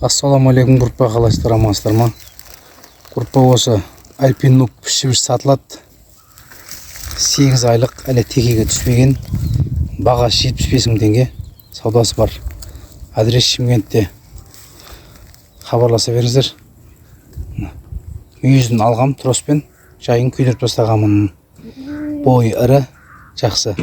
Ассалаумағалейкум группа, қалайсыздар, амансыздар ма? Группа осы Альпин Нук пішіп сатылады. 8 айлық, әлі текеге түспеген. Бағасы 75 мың теңге. Саудасы бар. Адрес Шымкентте. Хабарласа беріңіздер. Мүйізін алғам троспен, жайын күйдіріп тастағамын. Бойы ірі, жақсы.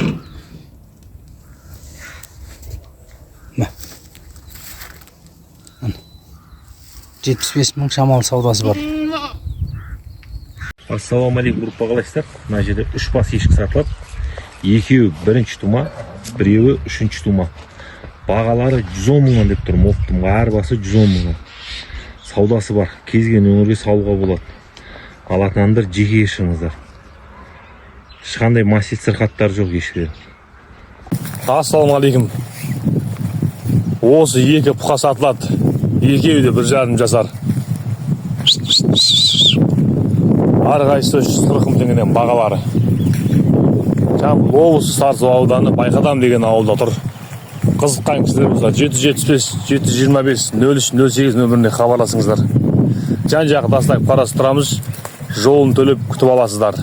75 мың шамалы саудасы бар. Ассалаумағалейкум группа, қалайсыздар? Мына жерде 3 бас ешкі сатылады. Екеуі бірінші тума, біреуі үшінші тума. Бағалары 110 мыңнан деп тұр. Моқтың әр басы 110 мыңнан. Саудасы бар. Кез келген өңірге салуға болады. Алатындар жеке шығыңыздар. Ешқандай массив сырқаттар жоқ ешкі. Ассалаумағалейкум. Осы екі бұқа сатылады. Екеуі де 1,5 жасар. Әрқайсысы 140 мың теңгеден бағалары. Жамбыл облысы Сарысу ауданы Байқадам деген ауылда тұр. Қызыққан кісілер болса 775 725 03 08 нөміріне хабарласыңыздар. Жан-жақты тастап қарастырамыз. Жолын төлеп күтіп аласыздар.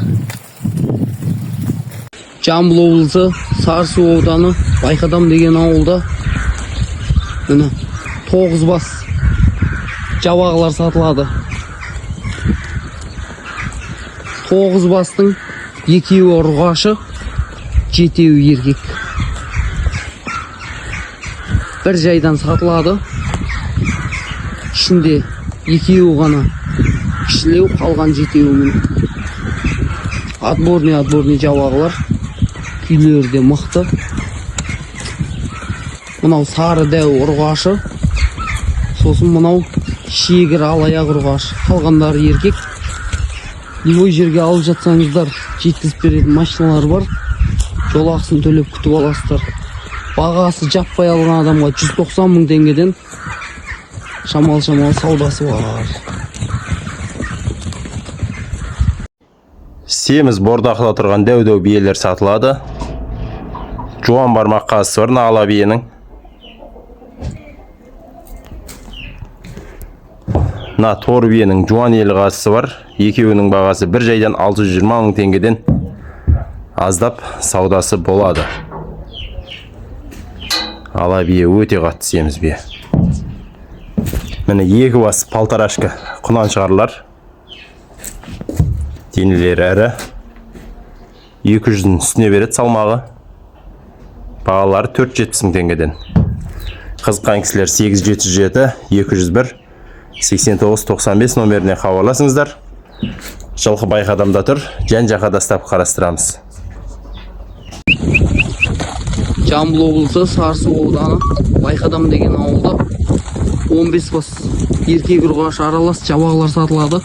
Жамбыл облысы Сарысу ауданы Байқадам деген ауылда 9 бас жабағылар сатылады. 9 бастың 2-еуі ұрғашы, 7-еуі еркек. Бір жайдан сатылады. Ішінде 2-еуі ғана кішілеу, қалған 7-еуі міне. Отборный жабағылар. Күйлері де мықты. Мынау сары дәу ұрғашы. Сосын мынау шегір алаяқ ұрғашы. Қалғандары еркек. Любой жерге алып жатсаңыздар, жеткізіп беретін машиналар бар. Жол ақысын төлеп күтіп аласыздар. Бағасы жаппай алған адамға 190 мың теңгеден шамал саудасы бар. Семіз бордақыда тұрған дәу биелер сатылады. Жуан бармақ қазысы бар ала биенің. На тор биенің жуан елі қазысы бар. Екеуінің бағасы бір жайдан 620 мың теңгеден аздап саудасы болады. Ала бие өте қатты семіз бие. Міне екі бас палтарашка құнан шығарылар. Денелері әрі. 200-дің үстіне береді салмағы. Бағалары 470 мың теңгеден. Қызыққан кісілер 8707 201 8995 номеріне хабарласыңыздар. Жылқы Байқадамда тұр, жан-жаққа дастап қарастырамыз. Жамбыл облысы Сарысу ауданы Байқадам деген ауылда 15 бас еркек ұрғашы аралас жабағылар сатылады.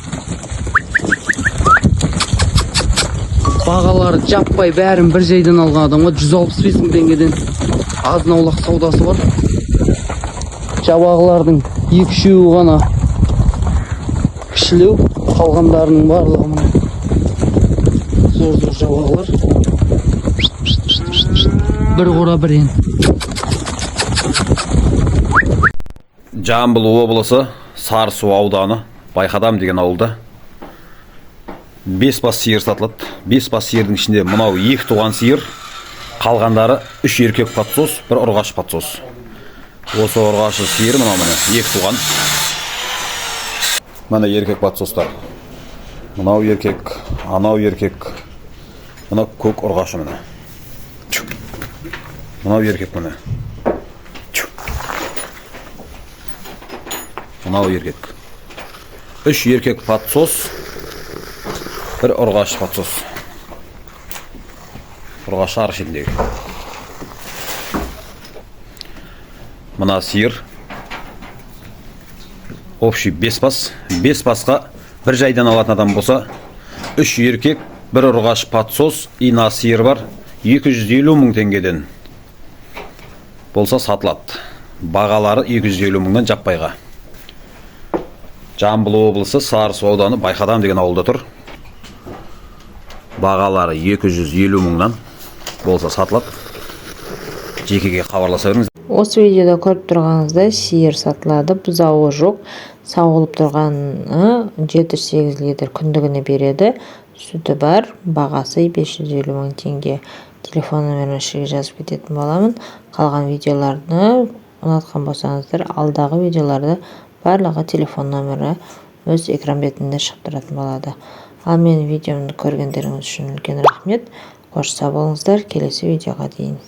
Бағалары жаппай бәрін бір жайдан алған адамға 165 мың теңгеден азын аулақ саудасы бар. Жабағылардың 2-3-еуі ғана кішілеу, қалғандарының барлығының зор жабағылар. Бір қора бір ен. Жамбыл облысы Сарысу ауданы Байқадам деген ауылда 5 бас сиыр сатылады. 5 бас сиырдың ішінде мынау 2 туған сиыр, қалғандары 3 еркек патсос, 1 ұрғаш патсос. Осы ұрғашы сиыр мынау 2 туған. Мына еркек патсостар. Мынау еркек, анау еркек. Мынау көк ұрғашы міне. Мынау еркек міне. Мынау еркек. 3 еркек патсос, 1 ұрғаш патсос. Ұрғашы ар шетіндегі. Мына сиыр. Общий 5 бас. 5 басқа бір жайдан алатын адам болса, 3 еркек, 1 ұрғаш патсос, ина сиыр бар, 250 мың теңгеден болса сатылады. Бағалары 250 мыңнан жаппайға. Жамбыл облысы Сарысу ауданы Байқадам деген ауылда тұр. Бағалары 250 мыңнан болса сатылады. Жекеге хабарласа беріңіз. Осы видеода көріп тұрғаныңыздай сиыр сатылады. Бұзауы жоқ. Сауылып тұрғаны 7-8 литр күндігіне береді. Сүті бар. Бағасы 550 мың теңге. Телефон номерін ішіге жазып кететін боламын. Қалған видеоларды ұнатқан болсаңыздар, алдағы видеоларды барлығы телефон номері өз экран бетінде шығып тұратын болады. Ал менің видеомды көргендеріңіз үшін үлкен рахмет. Қош сау болыңыздар. Келесі видеоға дейін.